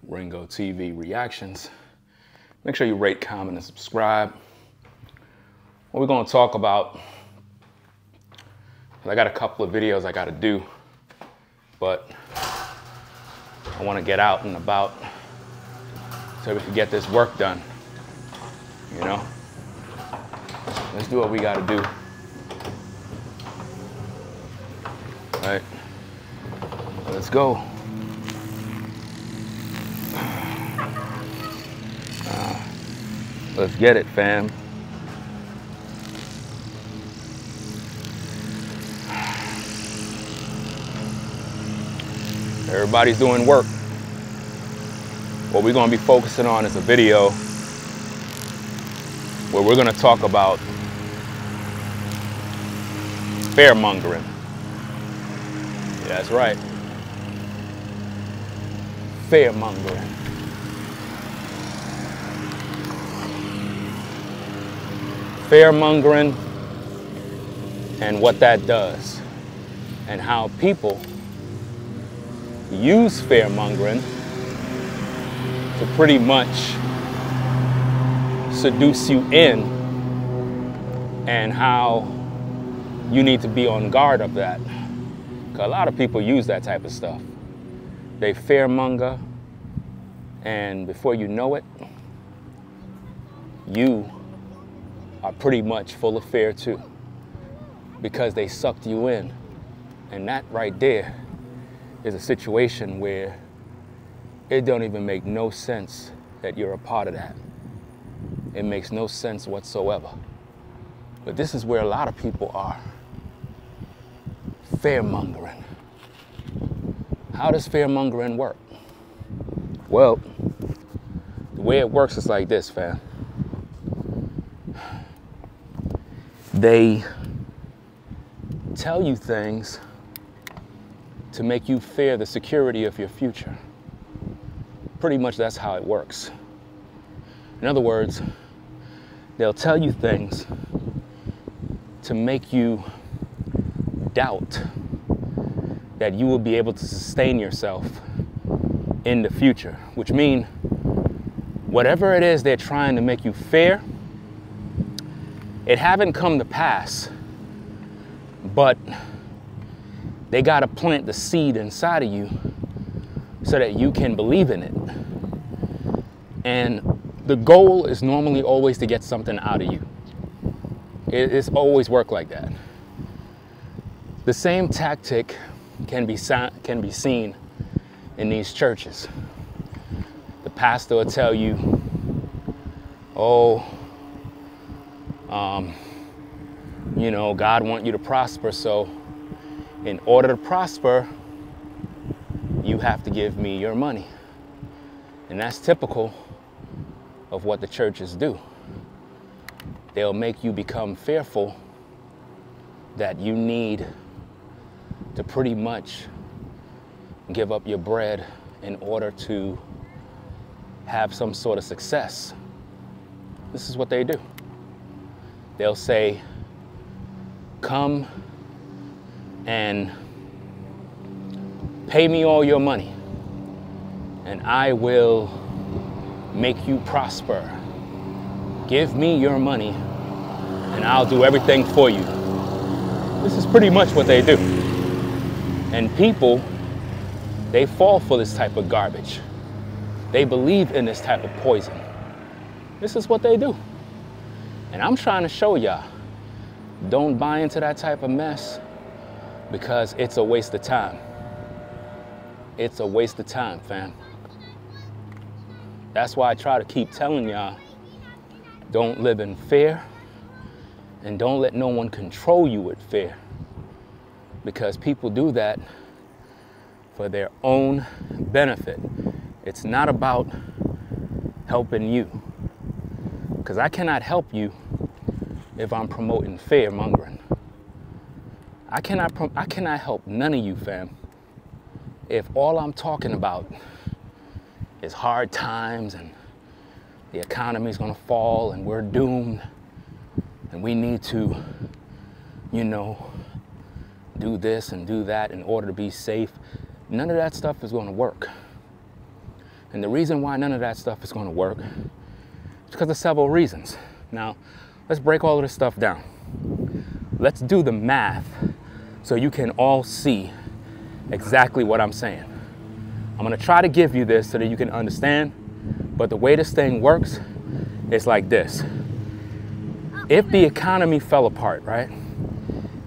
Ringo TV reactions. Make sure you rate, comment, and subscribe. What we're going to talk about, I got a couple of videos I got to do, but I want to get out and about so we can get this work done. You know, let's do what we got to do. All right, let's go. Let's get it, fam. Everybody's doing work. What we're going to be focusing on is a video where we're going to talk about fearmongering. Yeah, that's right. Fearmongering. Fearmongering and what that does, and how people use fearmongering to pretty much seduce you in, and how you need to be on guard of that. Because a lot of people use that type of stuff. They fearmonger, and before you know it, you are pretty much full of fear too, because they sucked you in. And that right there is a situation where it don't even make no sense that you're a part of that. It makes no sense whatsoever. But this is where a lot of people are. Fearmongering. How does fearmongering work? Well, the way it works is like this, fam. They tell you things to make you fear the security of your future. Pretty much that's how it works. In other words, they'll tell you things to make you doubt that you will be able to sustain yourself in the future, which means whatever it is they're trying to make you fear, it haven't come to pass, but they got to plant the seed inside of you so that you can believe in it. And the goal is normally always to get something out of you. It's always worked like that. The same tactic can be seen in these churches. The pastor will tell you, oh, you know, God wants you to prosper, so in order to prosper, you have to give me your money. And that's typical of what the churches do. They'll make you become fearful that you need to pretty much give up your bread in order to have some sort of success. This is what they do. They'll say, come and pay me all your money, and I will make you prosper. Give me your money, and I'll do everything for you. This is pretty much what they do. And people, they fall for this type of garbage. They believe in this type of poison. This is what they do. And I'm trying to show y'all, don't buy into that type of mess, because it's a waste of time. It's a waste of time, fam. That's why I try to keep telling y'all, don't live in fear, and don't let no one control you with fear, because people do that for their own benefit. It's not about helping you, because I cannot help you if I'm promoting fear-mongering. I cannot help none of you, fam, if all I'm talking about is hard times and the economy's gonna fall and we're doomed and we need to, you know, do this and do that in order to be safe. None of that stuff is gonna work. And the reason why none of that stuff is going to work is because of several reasons. Now, let's break all of this stuff down. Let's do the math so you can all see exactly what I'm saying. I'm going to try to give you this so that you can understand, but the way this thing works is like this. If the economy fell apart, right?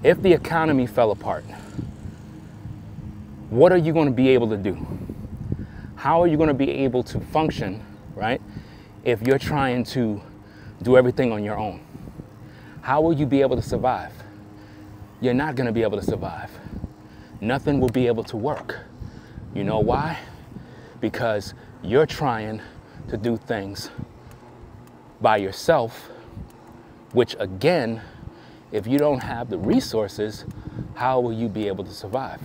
If the economy fell apart, what are you going to be able to do? How are you going to be able to function, right, if you're trying to do everything on your own? How will you be able to survive? You're not going to be able to survive. Nothing will be able to work. You know why? Because you're trying to do things by yourself, which again, if you don't have the resources, how will you be able to survive?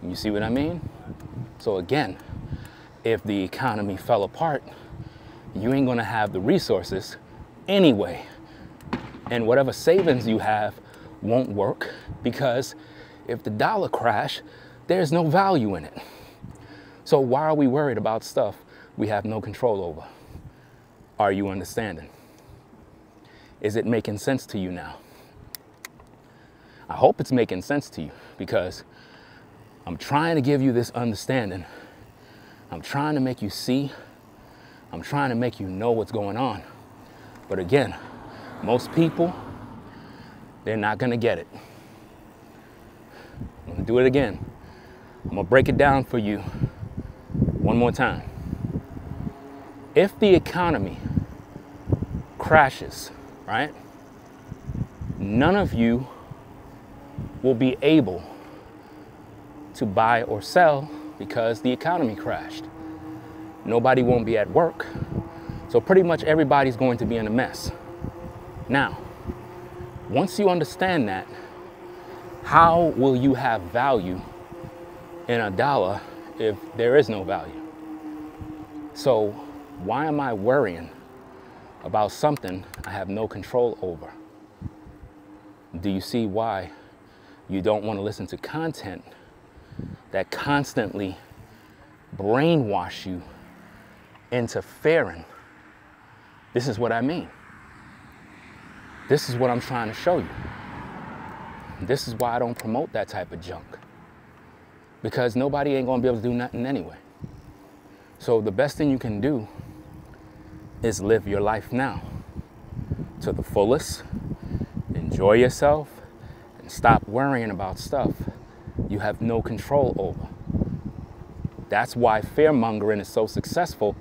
You see what I mean? So again, if the economy fell apart, you ain't gonna have the resources anyway. And whatever savings you have won't work, because if the dollar crashed, there's no value in it. So why are we worried about stuff we have no control over? Are you understanding? Is it making sense to you now? I hope it's making sense to you, because I'm trying to give you this understanding. I'm trying to make you see. I'm trying to make you know what's going on. But again, most people, they're not gonna get it. I'm gonna do it again. I'm gonna break it down for you one more time. If the economy crashes, right, none of you will be able to buy or sell because the economy crashed. Nobody won't be at work. So pretty much everybody's going to be in a mess. Now, once you understand that, how will you have value in a dollar if there is no value? So why am I worrying about something I have no control over? Do you see why you don't want to listen to content that constantly brainwash you into fearing? This is what I mean. This is what I'm trying to show you. This is why I don't promote that type of junk, because nobody ain't gonna be able to do nothing anyway. So the best thing you can do is live your life now to the fullest, enjoy yourself, and stop worrying about stuff you have no control over. That's why fearmongering is so successful,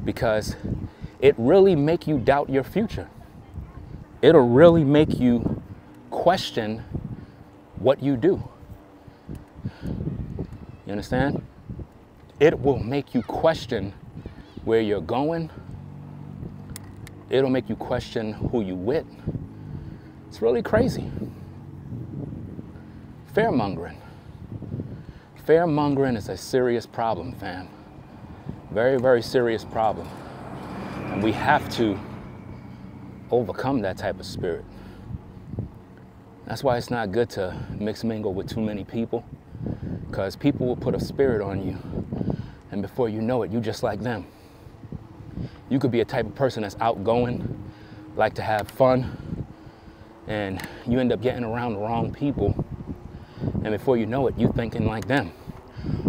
because it really make you doubt your future. It'll really make you question what you do. You understand? It will make you question where you're going. It'll make you question who you with. It's really crazy. Fearmongering. Fearmongering is a serious problem, fam. Very, very serious problem. And we have to overcome that type of spirit. That's why it's not good to mix mingle with too many people, because people will put a spirit on you, and before you know it, you just like them. You could be a type of person that's outgoing, like to have fun, and you end up getting around the wrong people, and before you know it, you thinking like them.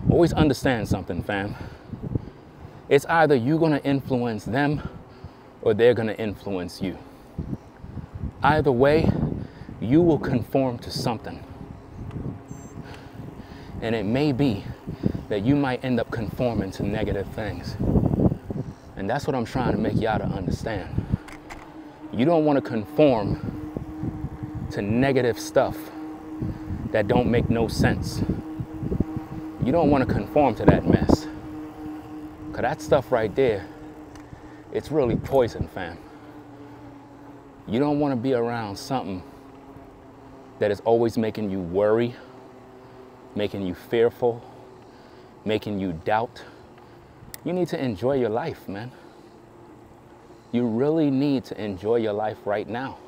Always understand something, fam. It's either you're gonna influence them or they're gonna influence you. Either way, you will conform to something. And it may be that you might end up conforming to negative things. And that's what I'm trying to make y'all to understand. You don't want to conform to negative stuff that don't make no sense. You don't want to conform to that mess. Because that stuff right there, it's really poison, fam. You don't want to be around something that is always making you worry, making you fearful, making you doubt. You need to enjoy your life, man. You really need to enjoy your life right now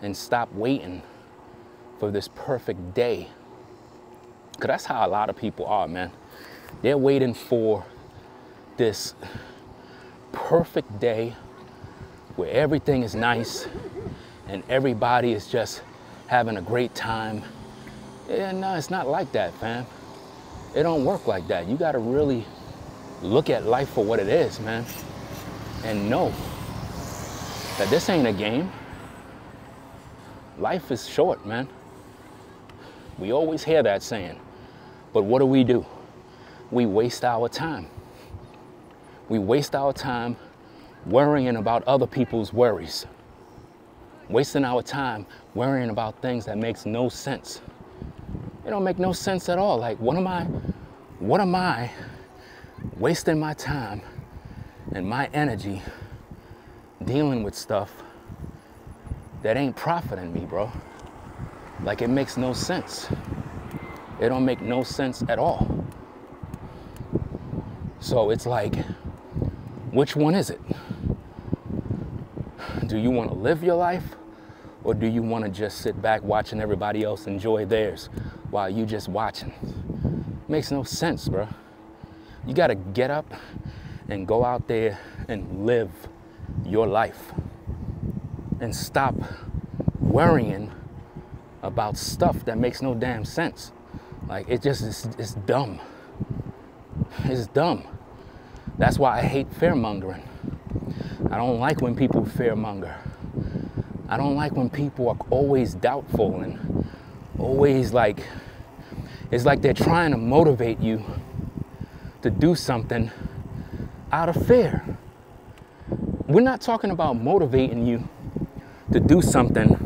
and stop waiting for this perfect day. Because that's how a lot of people are, man. They're waiting for this perfect day where everything is nice and everybody is just having a great time. And no, it's not like that, fam. It don't work like that. You gotta really look at life for what it is, man, and know that this ain't a game. Life is short, man. We always hear that saying, but what do? We waste our time. We waste our time worrying about other people's worries. Wasting our time worrying about things that makes no sense. It don't make no sense at all. Like, what am I wasting my time and my energy dealing with stuff that ain't profiting me, bro? Like, it makes no sense. It don't make no sense at all. So it's like, which one is it? Do you want to live your life, or do you want to just sit back watching everybody else enjoy theirs while you just watching? Makes no sense, bro. You got to get up and go out there and live your life and stop worrying about stuff that makes no damn sense. Like, it just it's dumb. It's dumb. That's why I hate fearmongering. I don't like when people fearmonger. I don't like when people are always doubtful and always like, it's like they're trying to motivate you to do something out of fear. We're not talking about motivating you to do something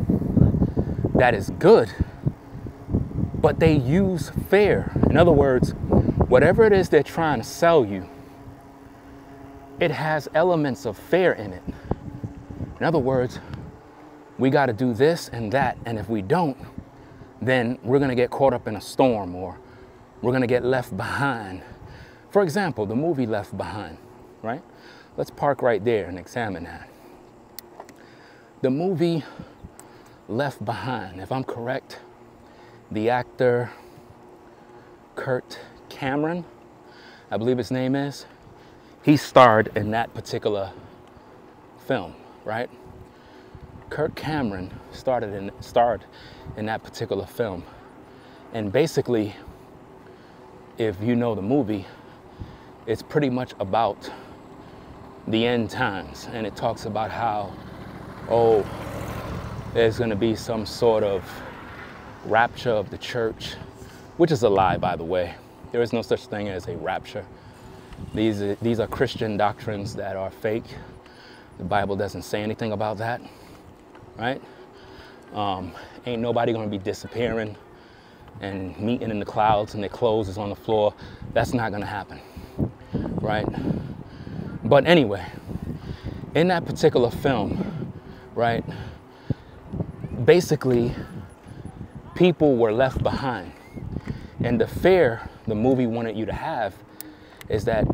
that is good, but they use fear. In other words, whatever it is they're trying to sell you, it has elements of fear in it. In other words, we got to do this and that, and if we don't, then we're going to get caught up in a storm, or we're going to get left behind. For example, the movie Left Behind, right? Let's park right there and examine that. The movie Left Behind, if I'm correct, the actor Kurt Cameron, I believe his name is, he starred in that particular film, right? Kurt Cameron starred in that particular film. And basically, if you know the movie, it's pretty much about the end times. And it talks about how, oh, there's gonna be some sort of rapture of the church, which is a lie, by the way. There is no such thing as a rapture. These are Christian doctrines that are fake. The Bible doesn't say anything about that, right? Ain't nobody gonna be disappearing and meeting in the clouds and their clothes is on the floor. That's not gonna happen, right? But anyway, in that particular film, right, basically people were left behind. And the fear the movie wanted you to have is that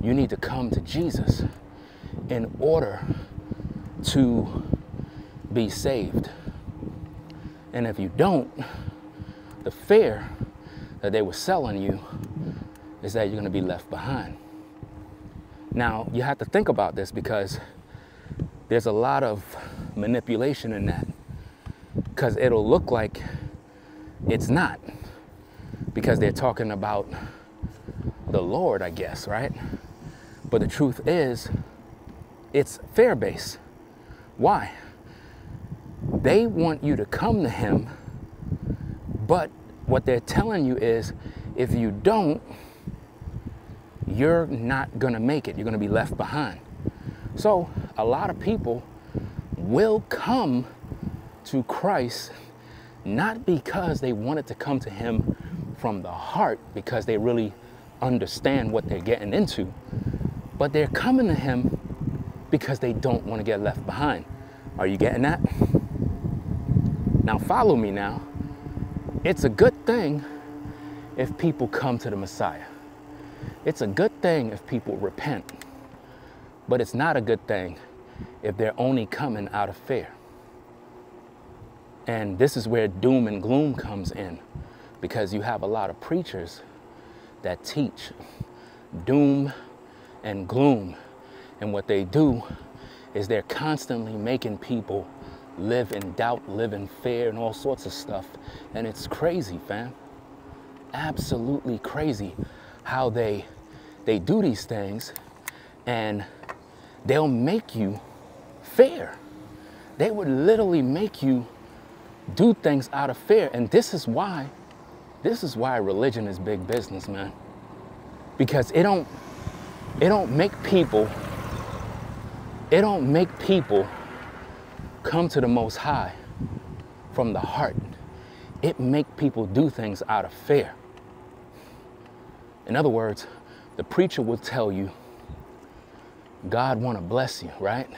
you need to come to Jesus in order to be saved. And if you don't, the fear that they were selling you is that you're going to be left behind. Now, you have to think about this because there's a lot of manipulation in that, because it'll look like it's not, because they're talking about the Lord, I guess, right? But the truth is, it's fear-based. Why? They want you to come to him, but what they're telling you is, if you don't, you're not gonna make it. You're gonna be left behind. So a lot of people will come to Christ not because they wanted to come to him from the heart, because they really understand what they're getting into, but they're coming to him because they don't want to get left behind. Are you getting that? Now follow me now. It's a good thing if people come to the Messiah. It's a good thing if people repent, but it's not a good thing if they're only coming out of fear. And this is where doom and gloom comes in, because you have a lot of preachers that teach doom and Gloom. And what they do is they're constantly making people live in doubt, live in fear, and all sorts of stuff. And it's crazy, fam. Absolutely crazy how they do these things, and they'll make you fear. They would literally make you do things out of fear. And this is why religion is big business, man. Because it don't make people come to the Most High from the heart. It make people do things out of fear. In other words, the preacher will tell you, God want to bless you, right?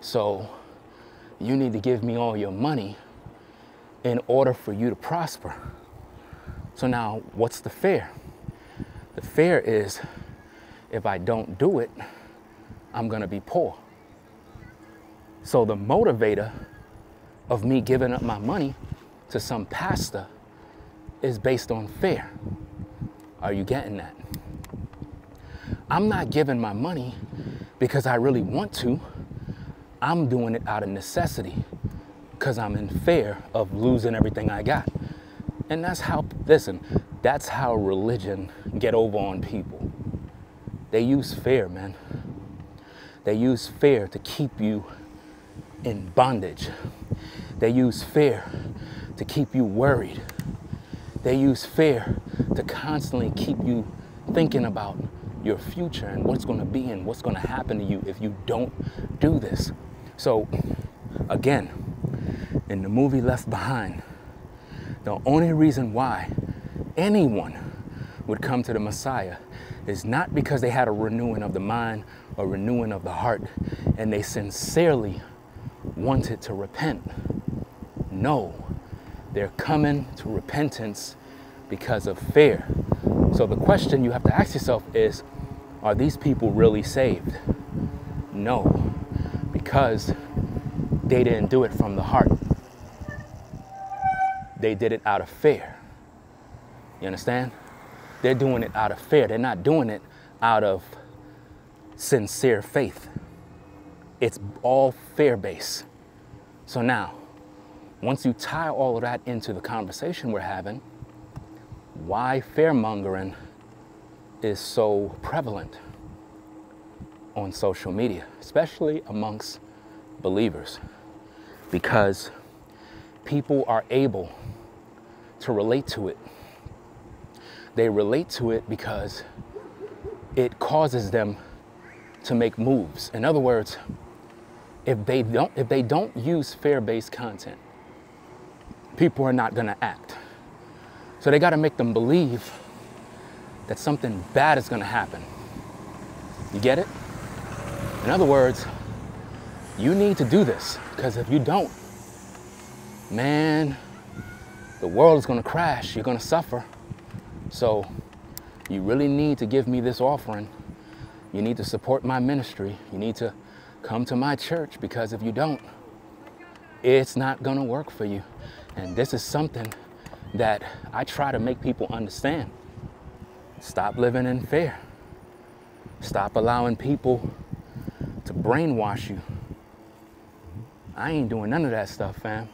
So you need to give me all your money in order for you to prosper. So now, what's the fear? The fear is, if I don't do it, I'm going to be poor. So the motivator of me giving up my money to some pastor is based on fear. Are you getting that? I'm not giving my money because I really want to. I'm doing it out of necessity because I'm in fear of losing everything I got. And that's how, listen, that's how religion get over on people. They use fear, man. They use fear to keep you in bondage. They use fear to keep you worried. They use fear to constantly keep you thinking about your future and what's going to be and what's going to happen to you if you don't do this. So again, in the movie Left Behind, the only reason why anyone would come to the Messiah is not because they had a renewing of the mind or renewing of the heart and they sincerely wanted to repent. No, they're coming to repentance because of fear. So the question you have to ask yourself is, are these people really saved? No, because they didn't do it from the heart. They did it out of fear. You understand? They're doing it out of fear. They're not doing it out of sincere faith. It's all fear-based. So now, once you tie all of that into the conversation we're having, why fearmongering is so prevalent on social media, especially amongst believers, because people are able to relate to it. They relate to it because it causes them to make moves. In other words, if they don't use fear-based content, people are not gonna act. So they gotta make them believe that something bad is gonna happen. You get it? In other words, you need to do this, because if you don't, man, the world is gonna crash, you're gonna suffer. So you really need to give me this offering. You need to support my ministry. You need to come to my church, because if you don't, it's not gonna work for you. And this is something that I try to make people understand. Stop living in fear. Stop allowing people to brainwash you. I ain't doing none of that stuff, fam.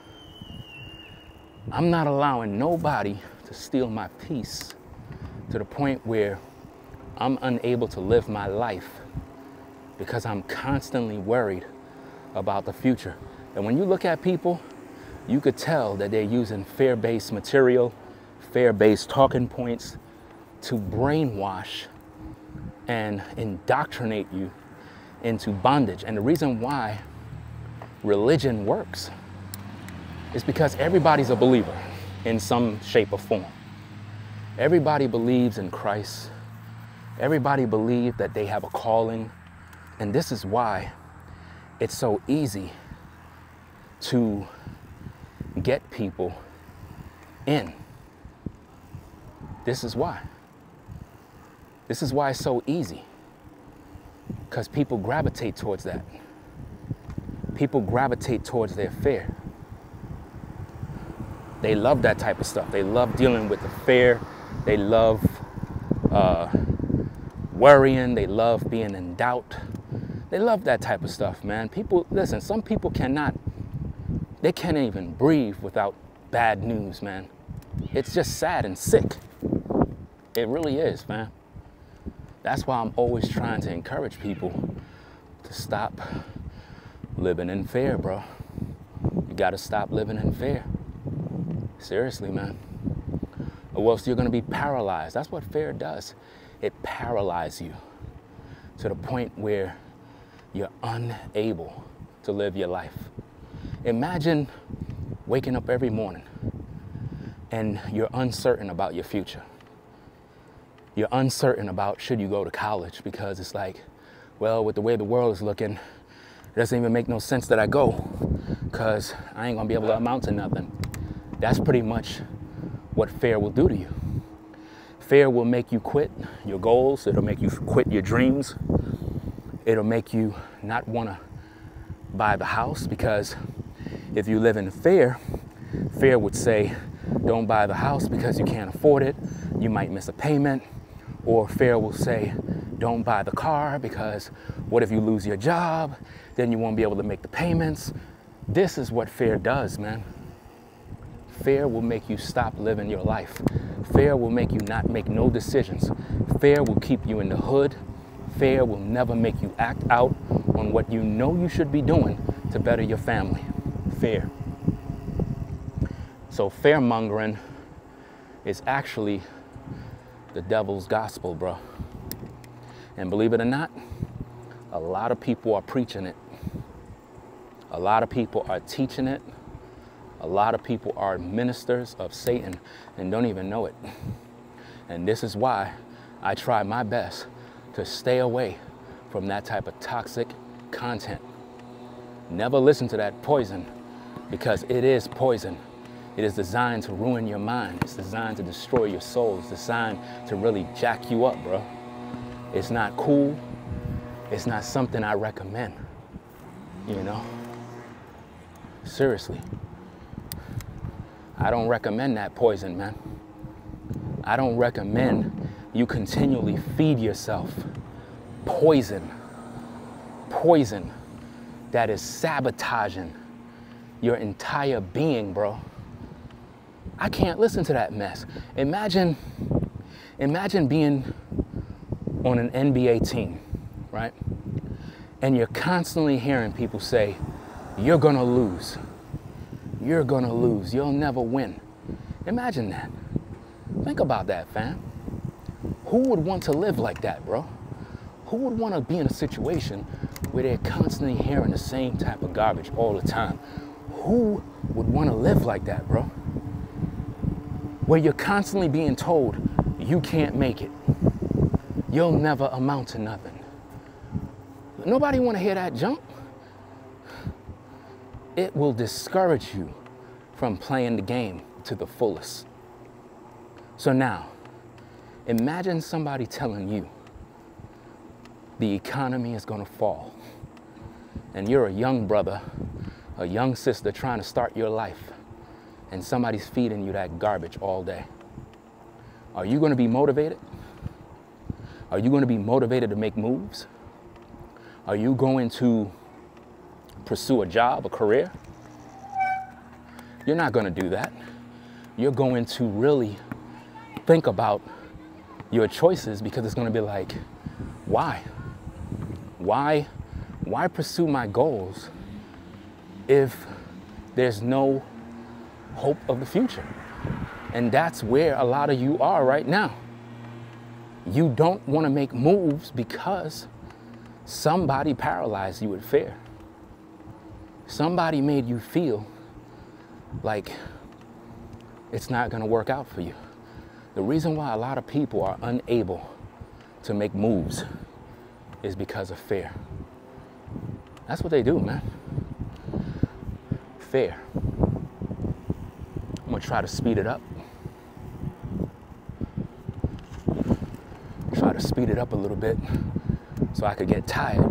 I'm not allowing nobody to steal my peace to the point where I'm unable to live my life because I'm constantly worried about the future. And when you look at people, you could tell that they're using fear-based material, fear-based talking points to brainwash and indoctrinate you into bondage. And the reason why religion works is because everybody's a believer in some shape or form. Everybody believes in Christ. Everybody believes that they have a calling. And this is why it's so easy to get people in. This is why. This is why it's so easy. Because people gravitate towards that. People gravitate towards their fear. They love that type of stuff. They love dealing with the fear. They love worrying. They love being in doubt. They love that type of stuff, man. People, listen, some people they can't even breathe without bad news, man. It's just sad and sick. It really is, man. That's why I'm always trying to encourage people to stop living in fear, bro. You gotta stop living in fear. Seriously, man. Or else you're gonna be paralyzed. That's what fear does. It paralyzes you to the point where you're unable to live your life. Imagine waking up every morning and you're uncertain about your future. You're uncertain about should you go to college, because it's like, well, with the way the world is looking, it doesn't even make no sense that I go, because I ain't gonna be able to amount to nothing. That's pretty much what fear will do to you. Fear will make you quit your goals. It'll make you quit your dreams. It'll make you not want to buy the house, because if you live in fear, fear would say, don't buy the house because you can't afford it. You might miss a payment. Or fear will say, don't buy the car because what if you lose your job? Then you won't be able to make the payments. This is what fear does, man. Fear will make you stop living your life. Fear will make you not make no decisions. Fear will keep you in the hood. Fear will never make you act out on what you know you should be doing to better your family. Fear. So fearmongering is actually the devil's gospel, bro. And believe it or not, a lot of people are preaching it. A lot of people are teaching it. A lot of people are ministers of Satan and don't even know it. And this is why I try my best to stay away from that type of toxic content. Never listen to that poison, because it is poison. It is designed to ruin your mind. It's designed to destroy your soul. It's designed to really jack you up, bro. It's not cool. It's not something I recommend, you know? Seriously. I don't recommend that poison, man. I don't recommend you continually feed yourself poison. Poison that is sabotaging your entire being, bro. I can't listen to that mess. Imagine being on an NBA team, right? And you're constantly hearing people say, you're gonna lose. You're gonna lose. You'll never win. Imagine that. Think about that, fam. Who would want to live like that, bro? Who would want to be in a situation where they're constantly hearing the same type of garbage all the time? Who would want to live like that, bro? Where you're constantly being told, you can't make it. You'll never amount to nothing. Nobody want to hear that junk. It will discourage you from playing the game to the fullest. So now, imagine somebody telling you the economy is going to fall, and you're a young brother, a young sister trying to start your life, and somebody's feeding you that garbage all day. Are you going to be motivated? Are you going to be motivated to make moves? Are you going to pursue a job, a career? You're not going to do that. You're going to really think about your choices, because it's going to be like, why? Why pursue my goals if there's no hope of the future? And that's where a lot of you are right now. You don't want to make moves because somebody paralyzed you with fear. Somebody made you feel like it's not going to work out for you. The reason why a lot of people are unable to make moves is because of fear. That's what they do, man. Fear. I'm going to try to speed it up. Try to speed it up a little bit so I could get tired.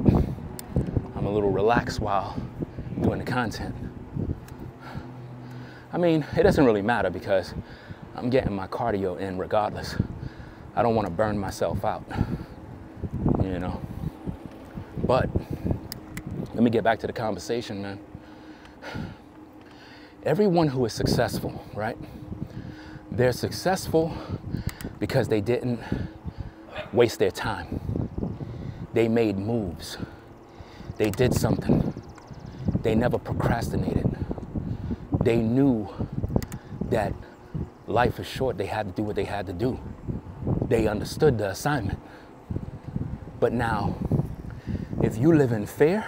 I'm a little relaxed while doing the content. I mean, it doesn't really matter because I'm getting my cardio in regardless. I don't want to burn myself out. you know. But let me get back to the conversation, man. Everyone who is successful, right? They're successful because they didn't waste their time. They made moves. They did something. They never procrastinated. They knew that life is short. They had to do what they had to do. They understood the assignment. But now, if you live in fear,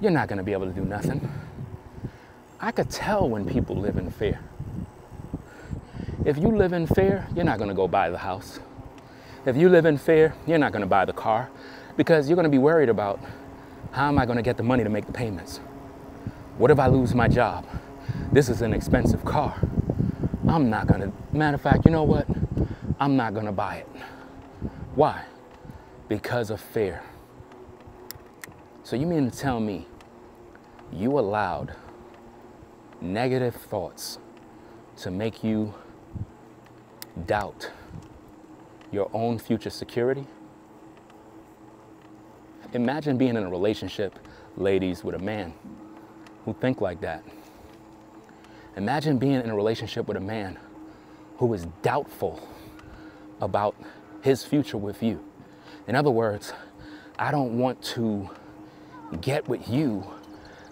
you're not going to be able to do nothing. I could tell when people live in fear. If you live in fear, you're not going to go buy the house. If you live in fear, you're not going to buy the car because you're going to be worried about how am I going to get the money to make the payments? What if I lose my job? This is an expensive car. I'm not going to, matter of fact, you know what? I'm not going to buy it. Why? Because of fear. So you mean to tell me you allowed negative thoughts to make you doubt your own future security? Imagine being in a relationship, ladies, with a man who think like that. Imagine being in a relationship with a man who is doubtful about his future with you. In other words, I don't want to get with you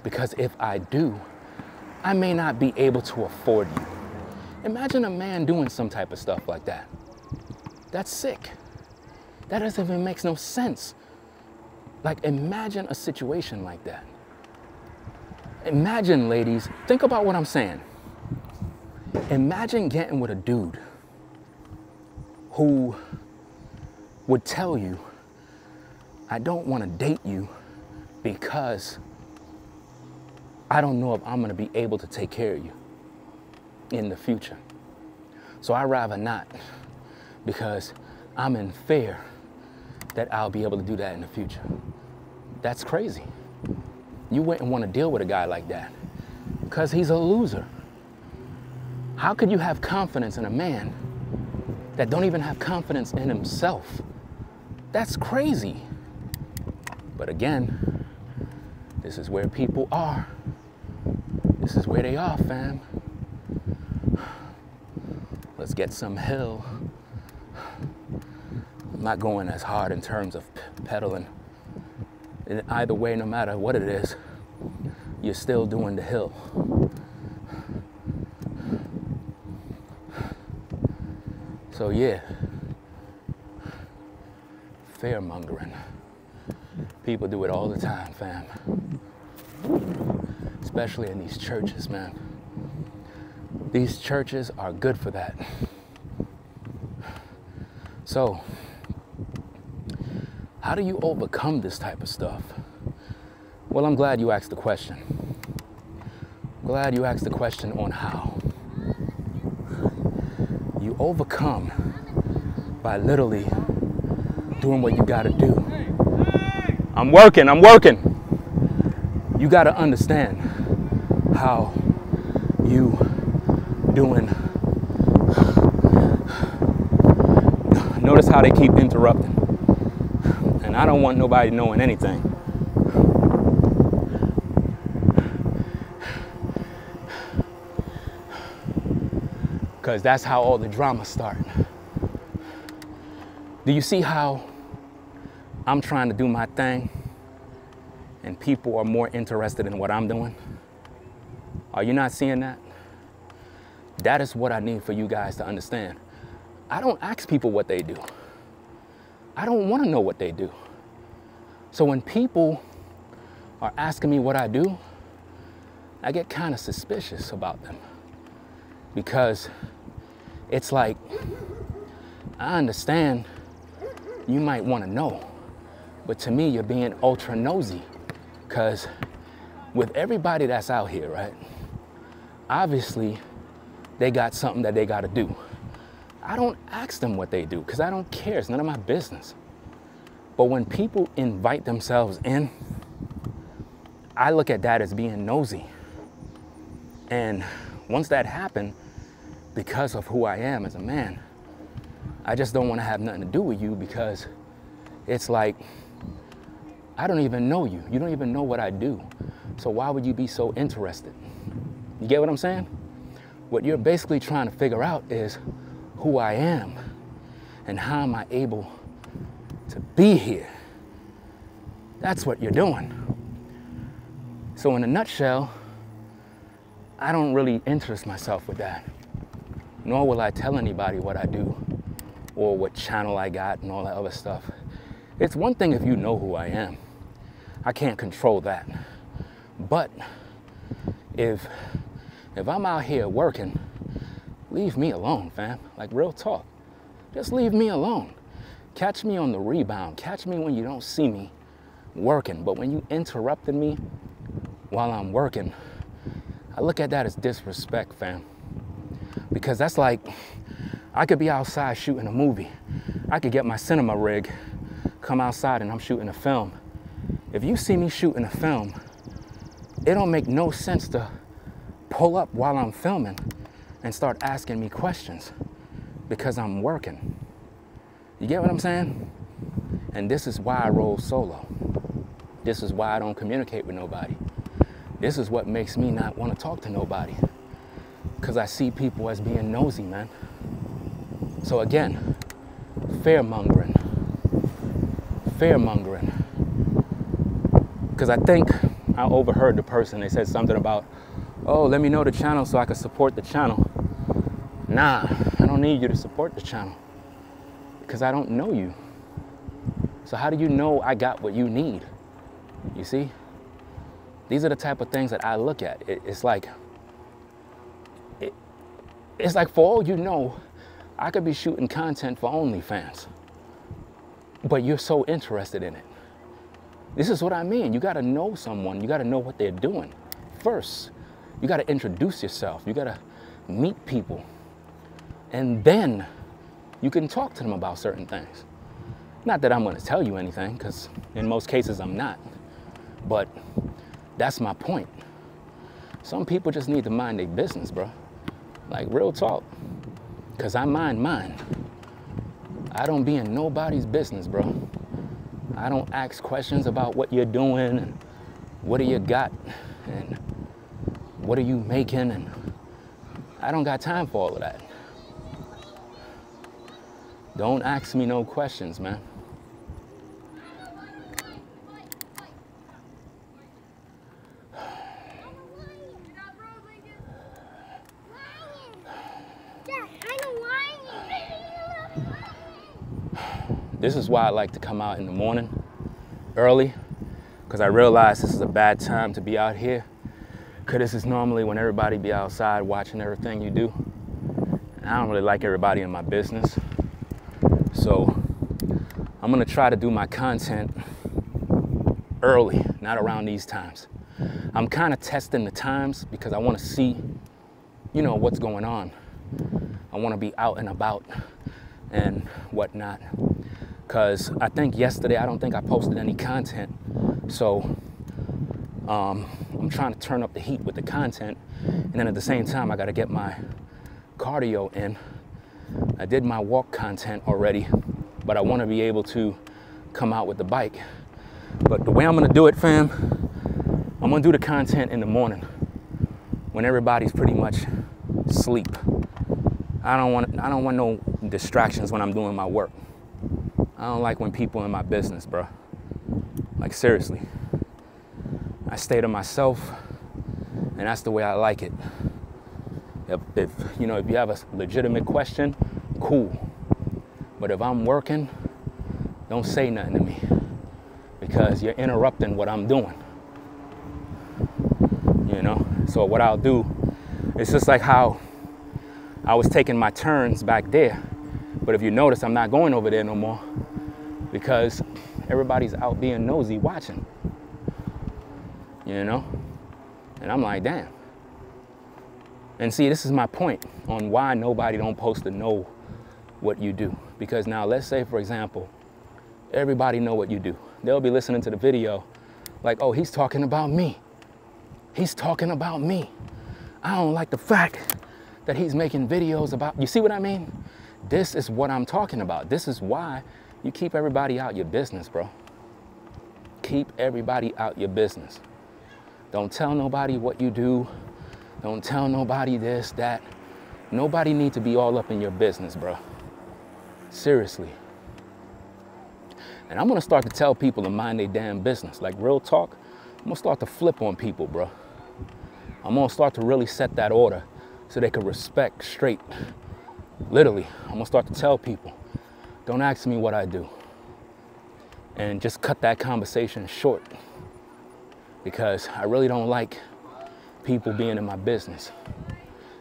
because if I do, I may not be able to afford you. Imagine a man doing some type of stuff like that. That's sick. That doesn't even make no sense. Like, imagine a situation like that. Imagine, ladies, think about what I'm saying. Imagine getting with a dude who would tell you, I don't want to date you because I don't know if I'm going to be able to take care of you in the future. So I'd rather not because I'm in fear that I'll be able to do that in the future. That's crazy. You wouldn't want to deal with a guy like that because he's a loser. How could you have confidence in a man that don't even have confidence in himself? That's crazy. But again, this is where people are. This is where they are, fam. Let's get some hill. I'm not going as hard in terms of pedaling. In either way, no matter what it is, you're still doing the hill. So yeah, fearmongering. People do it all the time, fam. Especially in these churches, man. These churches are good for that. So, how do you overcome this type of stuff? Well, I'm glad you asked the question. Glad you asked the question on how. You overcome by literally doing what you gotta do. I'm working. You gotta understand how you doing. Notice how they keep interrupting. And I don't want nobody knowing anything. Because that's how all the drama starts. Do you see how I'm trying to do my thing and people are more interested in what I'm doing? Are you not seeing that? That is what I need for you guys to understand. I don't ask people what they do. I don't want to know what they do. So when people are asking me what I do, I get kind of suspicious about them. Because it's like, I understand you might want to know, but to me, you're being ultra nosy. Because with everybody that's out here, right? Obviously, they got something that they got to do. I don't ask them what they do because I don't care. It's none of my business. But when people invite themselves in, I look at that as being nosy. And once that happened, because of who I am as a man, I just don't want to have nothing to do with you because it's like, I don't even know you. You don't even know what I do. So why would you be so interested? You get what I'm saying? What you're basically trying to figure out is who I am and how am I able to be here. That's what you're doing. So in a nutshell, I don't really interest myself with that. Nor will I tell anybody what I do or what channel I got and all that other stuff. It's one thing if you know who I am. I can't control that. But if I'm out here working, leave me alone, fam. Like, real talk. Just leave me alone. Catch me on the rebound. Catch me when you don't see me working. But when you interrupted me while I'm working, I look at that as disrespect, fam. Because that's like, I could be outside shooting a movie. I could get my cinema rig, come outside and I'm shooting a film. If you see me shooting a film, it don't make no sense to pull up while I'm filming and start asking me questions because I'm working. You get what I'm saying? And this is why I roll solo. This is why I don't communicate with nobody. This is what makes me not want to talk to nobody. Because I see people as being nosy, man. So again, fearmongering. Fearmongering. Because I think I overheard the person, they said something about, oh, let me know the channel so I can support the channel. Nah, I don't need you to support the channel because I don't know you. So how do you know I got what you need? You see? These are the type of things that I look at. It's like for all you know, I could be shooting content for OnlyFans, but you're so interested in it. This is what I mean. You got to know someone. You got to know what they're doing first. You got to introduce yourself. You got to meet people. And then you can talk to them about certain things. Not that I'm going to tell you anything, because in most cases I'm not. But that's my point. Some people just need to mind their business, bro. Like, real talk. Because I mind mine. I don't be in nobody's business, bro. I don't ask questions about what you're doing and what do you got and what are you making, and I don't got time for all of that. Don't ask me no questions, man. This is why I like to come out in the morning early, because I realize this is a bad time to be out here, because this is normally when everybody be outside watching everything you do. And I don't really like everybody in my business. So I'm gonna try to do my content early, not around these times. I'm kind of testing the times because I want to see, you know, what's going on. I want to be out and about and whatnot. Because I think yesterday, I don't think I posted any content. So I'm trying to turn up the heat with the content. And then at the same time, I got to get my cardio in. I did my walk content already, but I want to be able to come out with the bike. But the way I'm going to do it, fam, I'm going to do the content in the morning when everybody's pretty much asleep. I don't want no distractions when I'm doing my work. I don't like when people in my business, bro. Like, seriously. I stay to myself, and that's the way I like it. If you know, if you have a legitimate question, cool. But if I'm working, don't say nothing to me, because you're interrupting what I'm doing. You know? So what I'll do, it's just like how I was taking my turns back there. But if you notice, I'm not going over there no more because everybody's out being nosy watching, you know? And I'm like, damn. And see, this is my point on why nobody don't post to know what you do. Because now let's say, for example, everybody know what you do. They'll be listening to the video like, oh, he's talking about me. He's talking about me. I don't like the fact that he's making videos about, you see what I mean? This is what I'm talking about. This is why You keep everybody out your business, bro. Keep everybody out your business. Don't tell nobody what you do. Don't tell nobody this, that. Nobody needs to be all up in your business, bro. Seriously. And I'm gonna start to tell people to mind their damn business. Like real talk, I'm gonna start to flip on people, bro. I'm gonna start to really set that order so they can respect straight. Literally, I'm gonna start to tell people, don't ask me what I do. And just cut that conversation short. Because I really don't like people being in my business.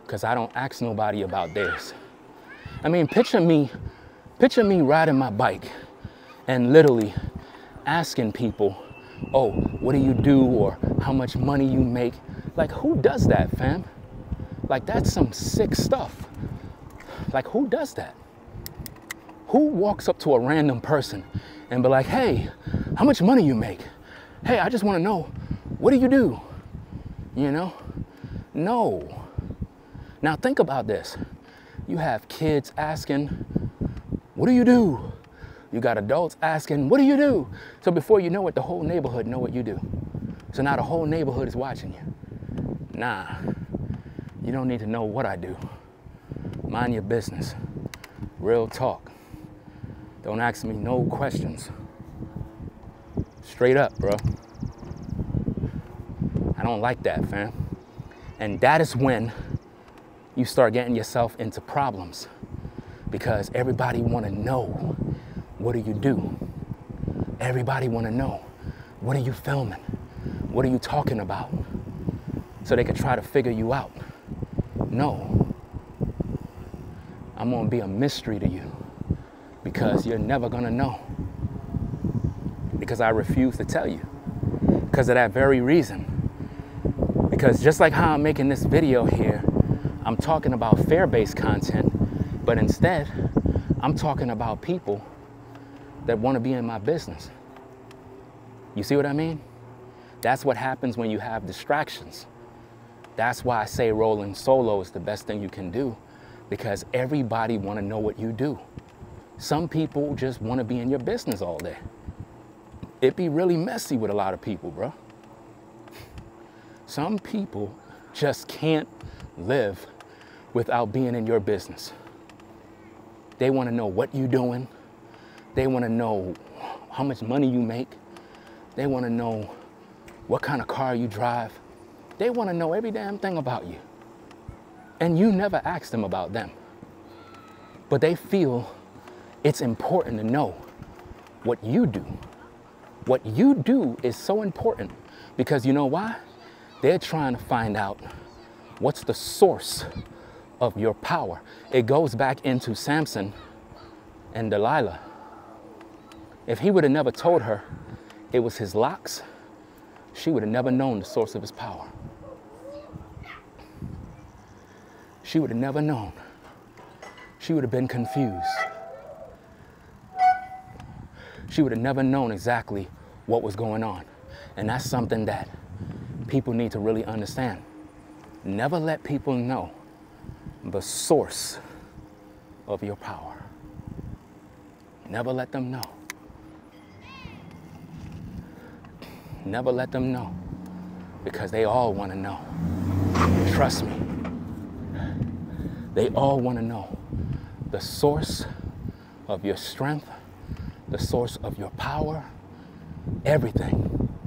Because I don't ask nobody about theirs. I mean, picture me riding my bike and literally asking people, oh, what do you do? Or how much money you make? Like, who does that, fam? Like, that's some sick stuff. Like, who does that? Who walks up to a random person and be like, hey, how much money you make? Hey, I just want to know, what do you do? You know? No. Now think about this. You have kids asking, what do you do? You got adults asking, what do you do? So before you know it, the whole neighborhood know what you do. So now the whole neighborhood is watching you. Nah, you don't need to know what I do. Mind your business. Real talk. Don't ask me no questions. Straight up, bro. I don't like that, fam. And that is when you start getting yourself into problems, because everybody want to know, what do you do? Everybody want to know, what are you filming? What are you talking about? So they can try to figure you out. No, I'm gonna be a mystery to you, because you're never gonna know, because I refuse to tell you, because of that very reason. Because just like how I'm making this video here, I'm talking about fear-based content, but instead, I'm talking about people that want to be in my business. You see what I mean? That's what happens when you have distractions. That's why I say rolling solo is the best thing you can do, because everybody want to know what you do. Some people just want to be in your business all day. It'd be really messy with a lot of people, bro. Some people just can't live without being in your business. They want to know what you're doing. They want to know how much money you make. They want to know what kind of car you drive. They want to know every damn thing about you. And you never ask them about them. But they feel it's important to know what you do. What you do is so important, because you know why? They're trying to find out what's the source of your power. It goes back into Samson and Delilah. If he would have never told her it was his locks, she would have never known the source of his power. She would have never known. She would have been confused. She would have never known exactly what was going on. And that's something that people need to really understand. Never let people know the source of your power. Never let them know. Never let them know, because they all want to know. Trust me. They all want to know the source of your strength, the source of your power, everything.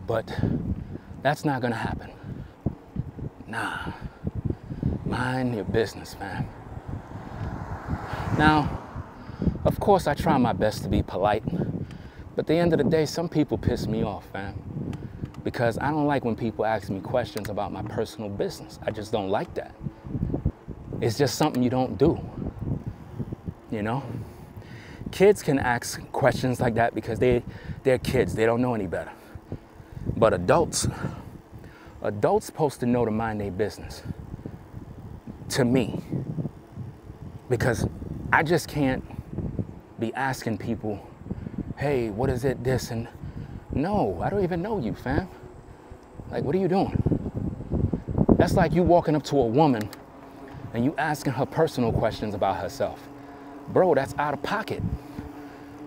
But that's not going to happen. Nah. Mind your business, man. Now, of course, I try my best to be polite. But at the end of the day, some people piss me off, fam. Because I don't like when people ask me questions about my personal business. I just don't like that. It's just something you don't do. You know? Kids can ask questions like that because they're kids. They don't know any better. But adults supposed to know to mind their business. To me. Because I just can't be asking people, hey, what is it, this, and no, I don't even know you, fam. Like, what are you doing? That's like you walking up to a woman and you asking her personal questions about herself. Bro, that's out of pocket.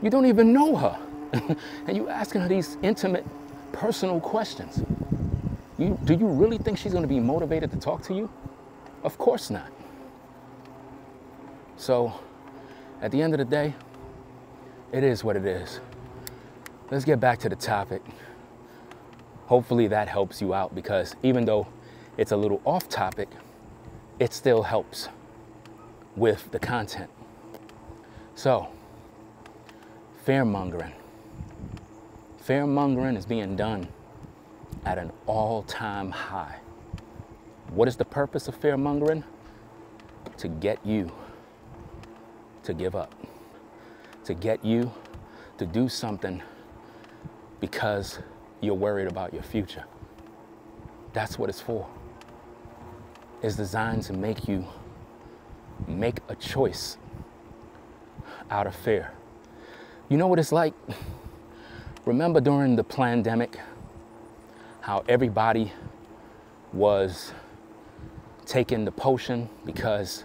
You don't even know her. And you asking her these intimate, personal questions. Do you really think she's going to be motivated to talk to you? Of course not. So, at the end of the day, it is what it is. Let's get back to the topic. Hopefully that helps you out, because even though it's a little off topic, it still helps with the content. So, fearmongering. Fearmongering is being done at an all-time high. What is the purpose of fearmongering? To get you to give up. To get you to do something because you're worried about your future. That's what it's for. It's designed to make you make a choice out of fear. You know what it's like? Remember during the pandemic, how everybody was taking the potion because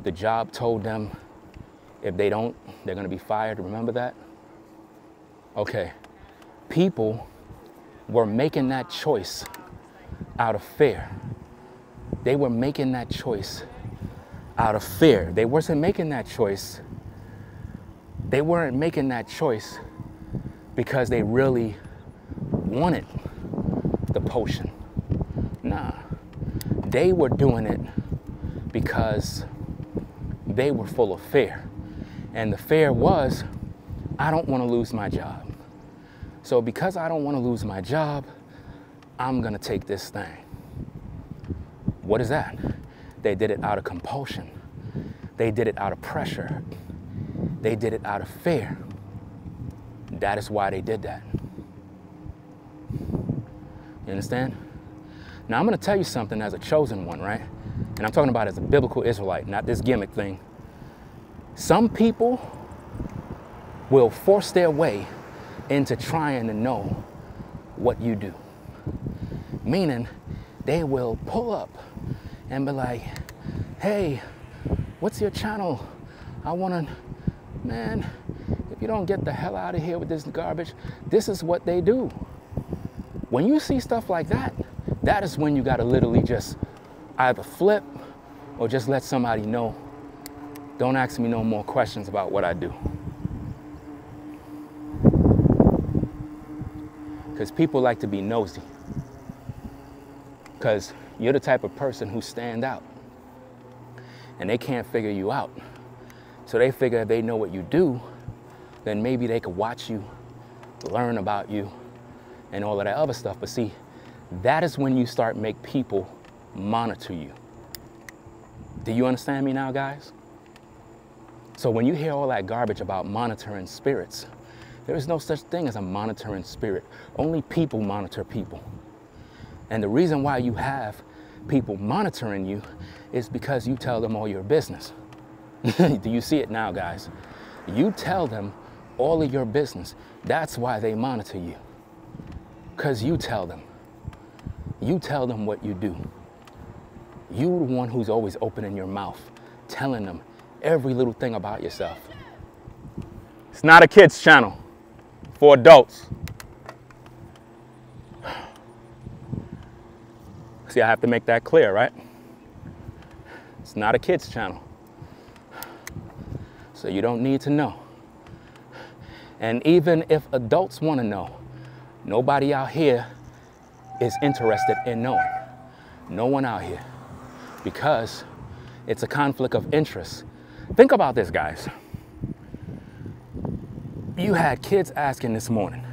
the job told them if they don't, they're gonna be fired. Remember that? Okay. People were making that choice out of fear. They were making that choice out of fear. They weren't making that choice. They weren't making that choice because they really wanted the potion. Nah, they were doing it because they were full of fear. And the fear was, I don't want to lose my job. So because I don't want to lose my job, I'm going to take this thing. What is that? They did it out of compulsion. They did it out of pressure. They did it out of fear. That is why they did that. You understand? Now I'm going to tell you something as a chosen one, right? And I'm talking about as a biblical Israelite, not this gimmick thing. Some people will force their way into trying to know what you do. Meaning, they will pull up and be like, hey, what's your channel? I want to, man, if you don't get the hell out of here with this garbage, this is what they do. When you see stuff like that, that is when you got to literally just either flip or just let somebody know, don't ask me no more questions about what I do. Because people like to be nosy. Because you're the type of person who stand out. And they can't figure you out. So they figure if they know what you do, then maybe they could watch you, learn about you, and all of that other stuff. But see, that is when you start make people monitor you. Do you understand me now, guys? So when you hear all that garbage about monitoring spirits, there is no such thing as a monitoring spirit. Only people monitor people. And the reason why you have people monitoring you is because you tell them all your business. Do you see it now, guys? You tell them all of your business. That's why they monitor you. Because you tell them. You tell them what you do. You're the one who's always opening your mouth, telling them every little thing about yourself. It's not a kids channel, for adults. See, I have to make that clear, right? It's not a kids channel. So you don't need to know. And even if adults want to know, nobody out here is interested in knowing. No one out here. Because it's a conflict of interest. Think about this, guys. You had kids asking this morning.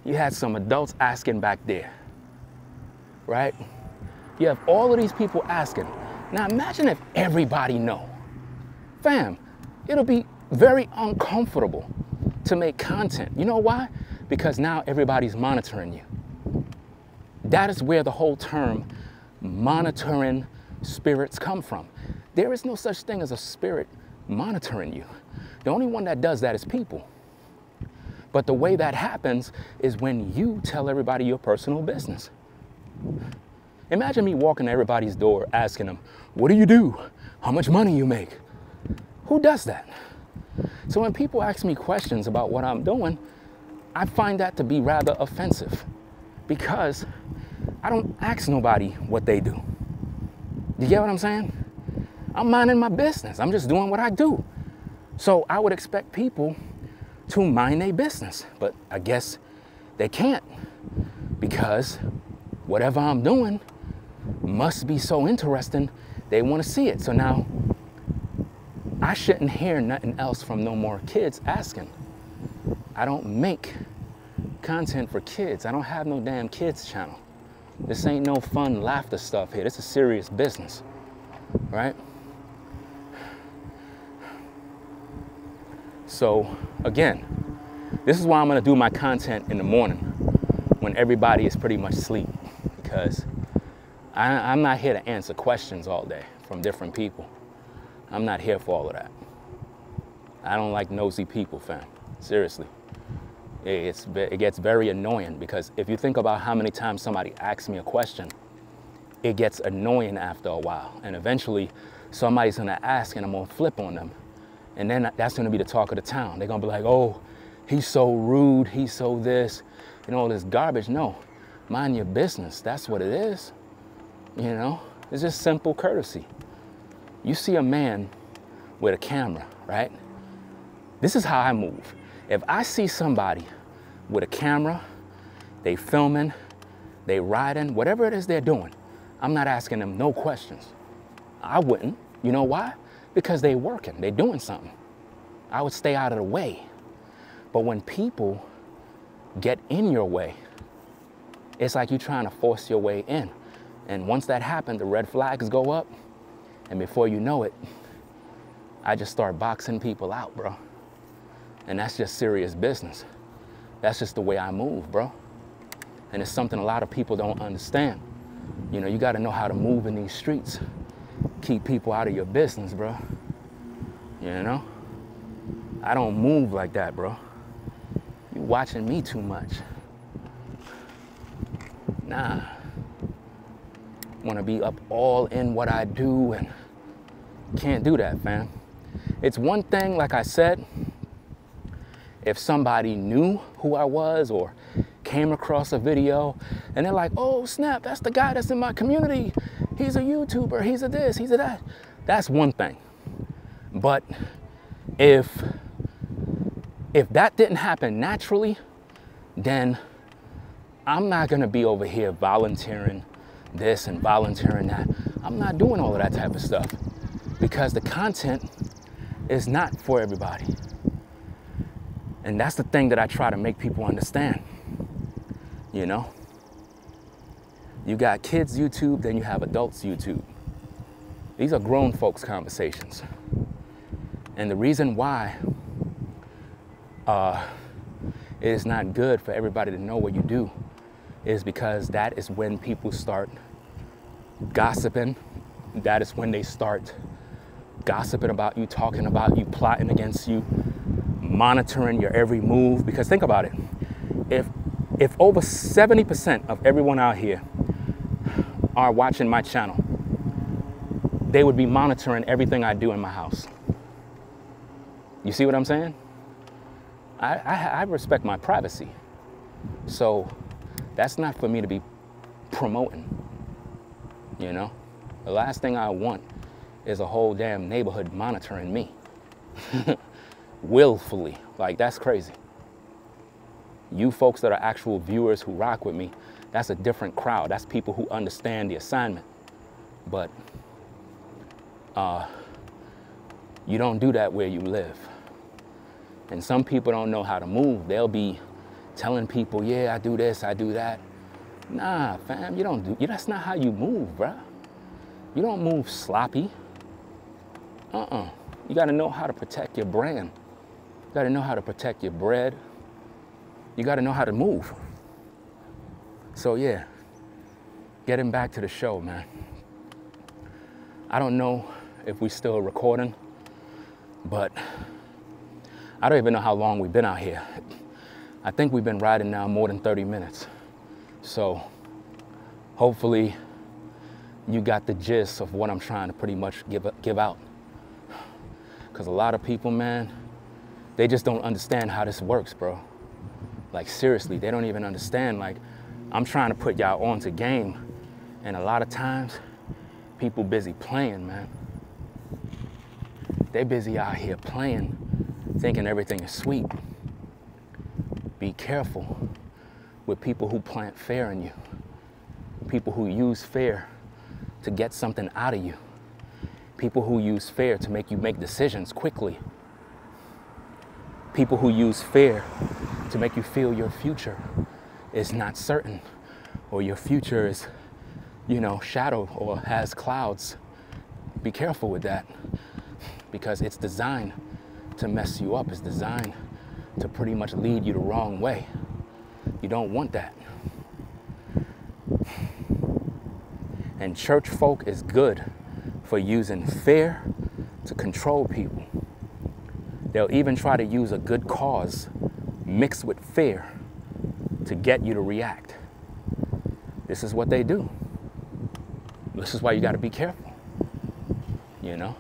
You had some adults asking back there. Right? You have all of these people asking. Now imagine if everybody know. Fam, it'll be very uncomfortable to make content. You know why? Because now everybody's monitoring you. That is where the whole term monitoring spirits come from. There is no such thing as a spirit monitoring you. The only one that does that is people. But the way that happens is when you tell everybody your personal business. Imagine me walking to everybody's door asking them, what do you do? How much money you make? Who does that? So when people ask me questions about what I'm doing, I find that to be rather offensive because I don't ask nobody what they do. You get what I'm saying? I'm minding my business. I'm just doing what I do. So I would expect people to mind their business, but I guess they can't because whatever I'm doing must be so interesting, they want to see it. So now I shouldn't hear nothing else from no more kids asking. I don't make content for kids. I don't have no damn kids channel. This ain't no fun laughter stuff here. This is serious business, right? So again, this is why I'm gonna do my content in the morning when everybody is pretty much asleep, because I'm not here to answer questions all day from different people. I'm not here for all of that. I don't like nosy people, fam. Seriously. It gets very annoying because if you think about how many times somebody asks me a question, it gets annoying after a while. And eventually somebody's gonna ask and I'm gonna flip on them. And then that's gonna be the talk of the town. They're gonna be like, oh, he's so rude, he's so this, all this garbage. No, mind your business. That's what it is. It's just simple courtesy. You see a man with a camera, right? This is how I move. If I see somebody with a camera, they filming, they riding, whatever it is they're doing, I'm not asking them no questions. I wouldn't. You know why? Because they working, they doing something. I would stay out of the way. But when people get in your way, it's like you trying to force your way in. And once that happens, the red flags go up. And before you know it, I just start boxing people out, bro. And that's just serious business. That's just the way I move, bro. And it's something a lot of people don't understand. You got to know how to move in these streets. Keep people out of your business, bro. I don't move like that, bro. You watching me too much. Nah. Want to be up all in what I do and can't do that, fam. It's one thing, like I said, if somebody knew who I was or came across a video and they're like, oh snap, that's the guy that's in my community. He's a YouTuber, he's a this, he's a that. That's one thing. But if that didn't happen naturally, then I'm not gonna be over here volunteering this and volunteering that. I'm not doing all of that type of stuff because the content is not for everybody. And that's the thing that I try to make people understand. You got kids YouTube, then you have adults YouTube. These are grown folks conversations. And the reason why it is not good for everybody to know what you do is because that is when people start gossiping. That is when they start gossiping about you, talking about you, plotting against you, monitoring your every move. Because think about it, if over 70% of everyone out here are watching my channel, they would be monitoring everything I do in my house. You see what I'm saying? I respect my privacy. So that's not for me to be promoting, The last thing I want is a whole damn neighborhood monitoring me. Willfully. Like, that's crazy. You folks that are actual viewers who rock with me, that's a different crowd. That's people who understand the assignment. But you don't do that where you live. And some people don't know how to move. They'll be telling people, yeah, I do this, I do that. Nah, fam, that's not how you move, bruh. You don't move sloppy. You gotta know how to protect your brand. You gotta know how to protect your bread. You gotta know how to move. So yeah, getting back to the show, man. I don't know if we still recording, but I don't even know how long we've been out here. I think we've been riding now more than 30 minutes. So hopefully you got the gist of what I'm trying to pretty much give out. Because a lot of people, man, They just don't understand how this works, bro. Like, seriously, they don't even understand. Like, I'm trying to put y'all onto game, and a lot of times, people busy playing, man. They busy out here playing, thinking everything is sweet. Be careful with people who plant fear in you. People who use fear to get something out of you. People who use fear to make you make decisions quickly. People who use fear to make you feel your future is not certain, or your future is, you know, shadowed or has clouds. Be careful with that, because it's designed to mess you up. It's designed to pretty much lead you the wrong way. You don't want that. And church folk is good for using fear to control people. They'll even try to use a good cause mixed with fear to get you to react. This is what they do. This is why you got to be careful, you know?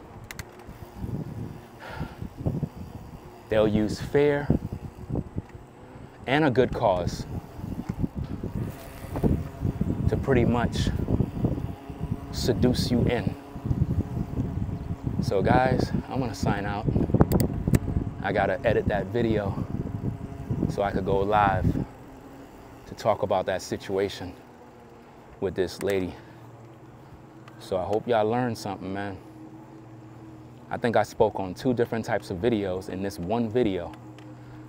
They'll use fear and a good cause to pretty much seduce you in. So guys, I'm gonna sign out. I gotta edit that video so I could go live to talk about that situation with this lady. So I hope y'all learned something, man. I think I spoke on 2 different types of videos in this one video.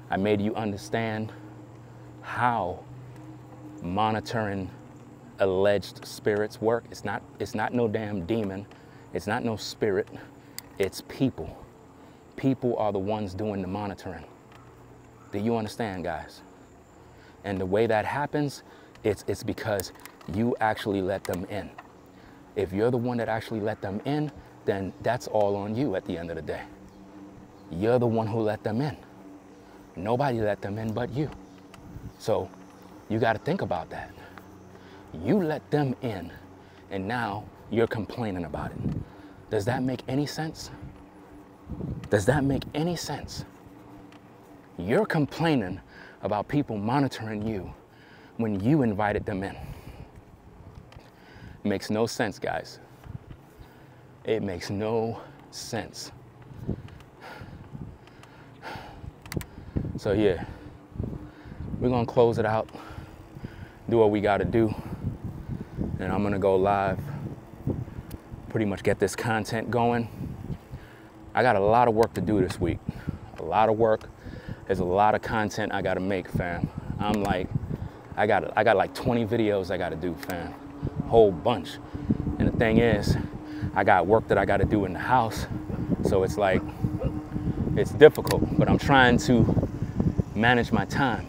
I made you understand how monitoring alleged spirits work. It's not no damn demon. It's not no spirit. It's people. People are the ones doing the monitoring. Do you understand, guys? And the way that happens, it's because you actually let them in. If you're the one that actually let them in, then that's all on you at the end of the day. You're the one who let them in. Nobody let them in but you. So you got to think about that. You let them in, and now you're complaining about it. Does that make any sense? Does that make any sense? You're complaining about people monitoring you when you invited them in. Makes no sense, guys. It makes no sense. So yeah, we're gonna close it out, do what we gotta do, and I'm gonna go live, pretty much get this content going. I got a lot of work to do this week. A lot of work. There's a lot of content I gotta make, fam. I got like 20 videos I gotta do, fam. Whole bunch. And the thing is, I got work that I gotta do in the house. So it's like, it's difficult, but I'm trying to manage my time.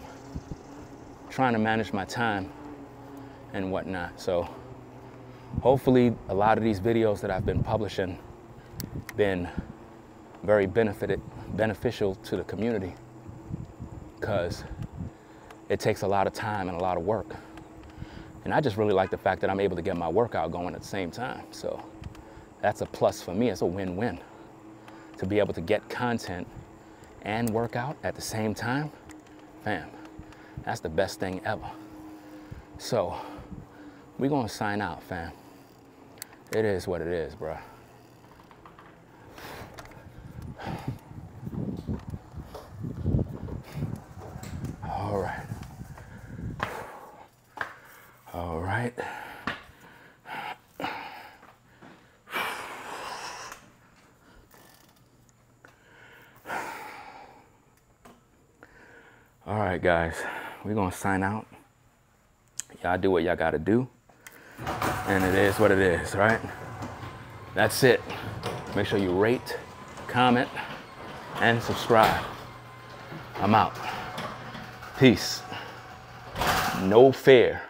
Trying to manage my time and whatnot. So hopefully a lot of these videos that I've been publishing been very beneficial to the community, because it takes a lot of time and a lot of work. And I just really like the fact that I'm able to get my workout going at the same time. So that's a plus for me. It's a win-win to be able to get content and workout at the same time. Fam, that's the best thing ever. So we're gonna sign out, fam. It is what it is, bro. All right. All right. All right, guys, we're gonna sign out. Y'all do what y'all gotta do, and it is what it is, right? That's it. Make sure you rate, comment, and subscribe. I'm out. Peace. No fear.